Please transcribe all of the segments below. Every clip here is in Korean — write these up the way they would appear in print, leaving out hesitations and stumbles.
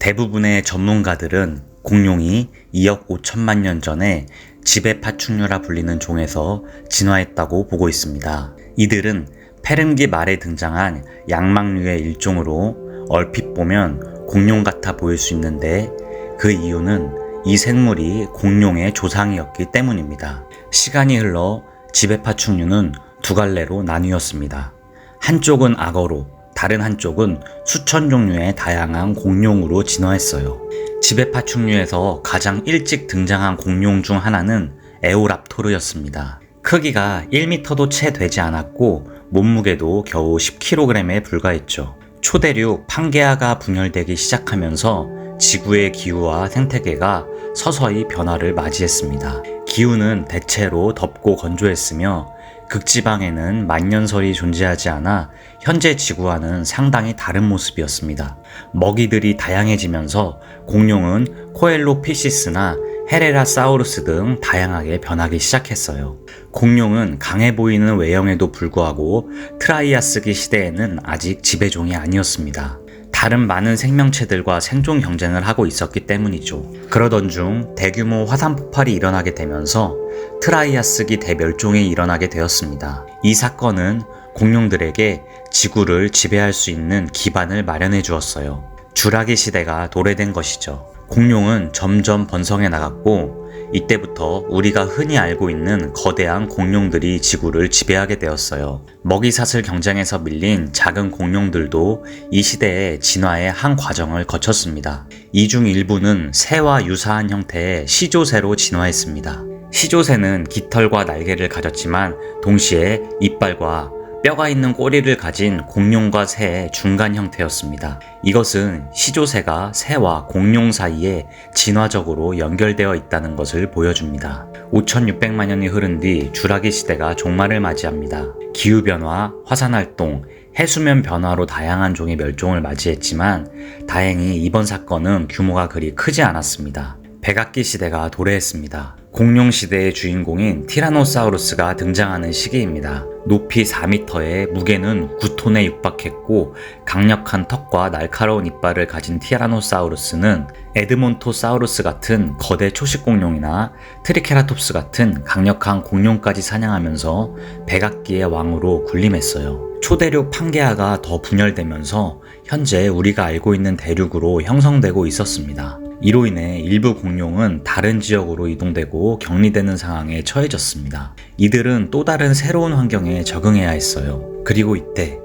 대부분의 전문가들은 공룡이 2억 5천만 년 전에 지배 파충류라 불리는 종에서 진화했다고 보고 있습니다. 이들은 페른기 말에 등장한 양막류의 일종으로 얼핏 보면 공룡 같아 보일 수 있는데 그 이유는 이 생물이 공룡의 조상이었기 때문입니다. 시간이 흘러 지배 파충류는 두 갈래로 나뉘었습니다. 한쪽은 악어로, 다른 한쪽은 수천 종류의 다양한 공룡으로 진화했어요. 지배 파충류에서 가장 일찍 등장한 공룡 중 하나는 에오랍토르였습니다. 크기가 1m도 채 되지 않았고 몸무게도 겨우 10kg에 불과했죠. 초대륙 판게아가 분열되기 시작하면서 지구의 기후와 생태계가 서서히 변화를 맞이했습니다. 기후는 대체로 덥고 건조했으며 극지방에는 만년설이 존재하지 않아 현재 지구와는 상당히 다른 모습이었습니다. 먹이들이 다양해지면서 공룡은 코엘로피시스나 헤레라사우루스 등 다양하게 변하기 시작했어요. 공룡은 강해 보이는 외형에도 불구하고 트라이아스기 시대에는 아직 지배종이 아니었습니다. 다른 많은 생명체들과 생존 경쟁을 하고 있었기 때문이죠. 그러던 중 대규모 화산 폭발이 일어나게 되면서 트라이아스기 대멸종이 일어나게 되었습니다. 이 사건은 공룡들에게 지구를 지배할 수 있는 기반을 마련해 주었어요. 주라기 시대가 도래된 것이죠. 공룡은 점점 번성해 나갔고 이때부터 우리가 흔히 알고 있는 거대한 공룡들이 지구를 지배하게 되었어요. 먹이사슬 경쟁에서 밀린 작은 공룡들도 이 시대의 진화의 한 과정을 거쳤습니다. 이 중 일부는 새와 유사한 형태의 시조새로 진화했습니다. 시조새는 깃털과 날개를 가졌지만 동시에 이빨과 뼈가 있는 꼬리를 가진 공룡과 새의 중간 형태였습니다. 이것은 시조새가 새와 공룡 사이에 진화적으로 연결되어 있다는 것을 보여줍니다. 5600만 년이 흐른 뒤 주라기 시대가 종말을 맞이합니다. 기후변화, 화산활동, 해수면 변화로 다양한 종이 멸종을 맞이했지만 다행히 이번 사건은 규모가 그리 크지 않았습니다. 백악기 시대가 도래했습니다. 공룡 시대의 주인공인 티라노사우루스가 등장하는 시기입니다. 높이 4m에 무게는 9톤에 육박했고 강력한 턱과 날카로운 이빨을 가진 티라노사우루스는 에드몬토사우루스 같은 거대 초식 공룡이나 트리케라톱스 같은 강력한 공룡까지 사냥하면서 백악기의 왕으로 군림했어요. 초대륙 판게아가 더 분열되면서 현재 우리가 알고 있는 대륙으로 형성되고 있었습니다. 이로 인해 일부 공룡은 다른 지역으로 이동되고 격리되는 상황에 처해졌습니다. 이들은 또 다른 새로운 환경에 적응해야 했어요. 그리고 이때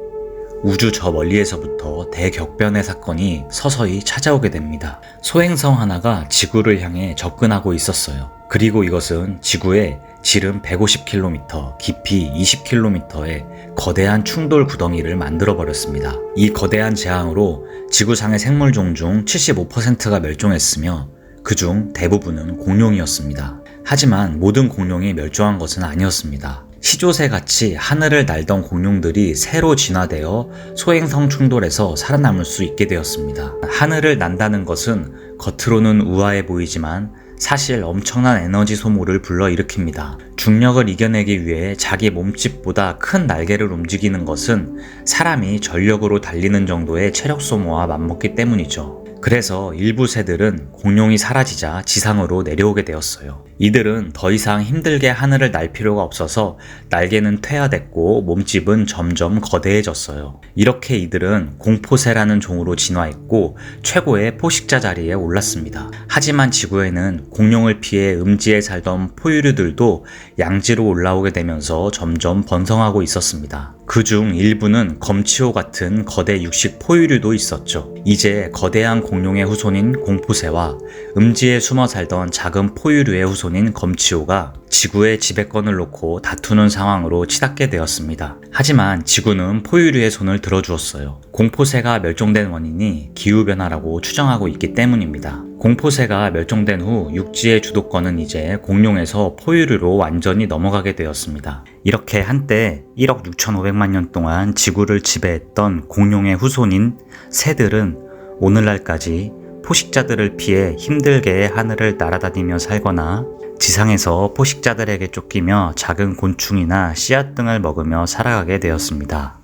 우주 저 멀리에서부터 대격변의 사건이 서서히 찾아오게 됩니다. 소행성 하나가 지구를 향해 접근하고 있었어요. 그리고 이것은 지구의 지름 150km, 깊이 20km의 거대한 충돌 구덩이를 만들어 버렸습니다. 이 거대한 재앙으로 지구상의 생물종 중 75%가 멸종했으며 그중 대부분은 공룡이었습니다. 하지만 모든 공룡이 멸종한 것은 아니었습니다. 시조새같이 하늘을 날던 공룡들이 새로 진화되어 소행성 충돌에서 살아남을 수 있게 되었습니다. 하늘을 난다는 것은 겉으로는 우아해 보이지만 사실 엄청난 에너지 소모를 불러일으킵니다. 중력을 이겨내기 위해 자기 몸집보다 큰 날개를 움직이는 것은 사람이 전력으로 달리는 정도의 체력 소모와 맞먹기 때문이죠. 그래서 일부 새들은 공룡이 사라지자 지상으로 내려오게 되었어요. 이들은 더 이상 힘들게 하늘을 날 필요가 없어서 날개는 퇴화됐고 몸집은 점점 거대해졌어요. 이렇게 이들은 공포새라는 종으로 진화했고 최고의 포식자 자리에 올랐습니다. 하지만 지구에는 공룡을 피해 음지에 살던 포유류들도 양지로 올라오게 되면서 점점 번성하고 있었습니다. 그중 일부는 검치호 같은 거대 육식 포유류도 있었죠. 이제 거대한 공룡의 후손인 공포새와 음지에 숨어 살던 작은 포유류의 후손인 검치호가 지구의 지배권을 놓고 다투는 상황으로 치닫게 되었습니다. 하지만 지구는 포유류의 손을 들어주었어요. 공포새가 멸종된 원인이 기후변화라고 추정하고 있기 때문입니다. 공포새가 멸종된 후 육지의 주도권은 이제 공룡에서 포유류로 완전히 넘어가게 되었습니다. 이렇게 한때 1억 6,500만 년 동안 지구를 지배했던 공룡의 후손인 새들은 오늘날까지 포식자들을 피해 힘들게 하늘을 날아다니며 살거나 지상에서 포식자들에게 쫓기며 작은 곤충이나 씨앗 등을 먹으며 살아가게 되었습니다.